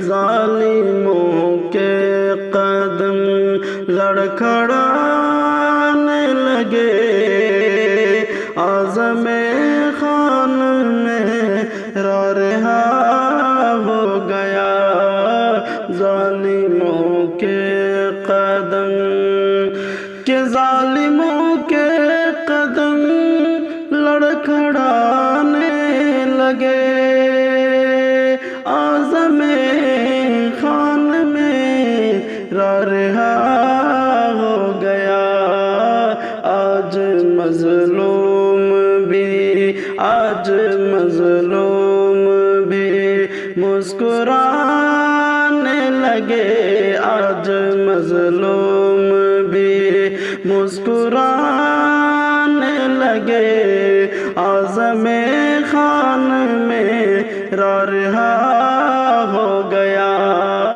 ظالموں کے قدم لڑکھڑانے لگے، اعظم خان میرا رہا ہو گیا۔ ظالموں کے قدم کہ ظالموں کے قدم لڑکھڑانے لگے، اعظم خان میرا رہا ہو گیا۔ آج مظلوم بھی مسکرانے لگے، آج مظلوم بھی مسکرانے لگے، اعظم خان میرا رہا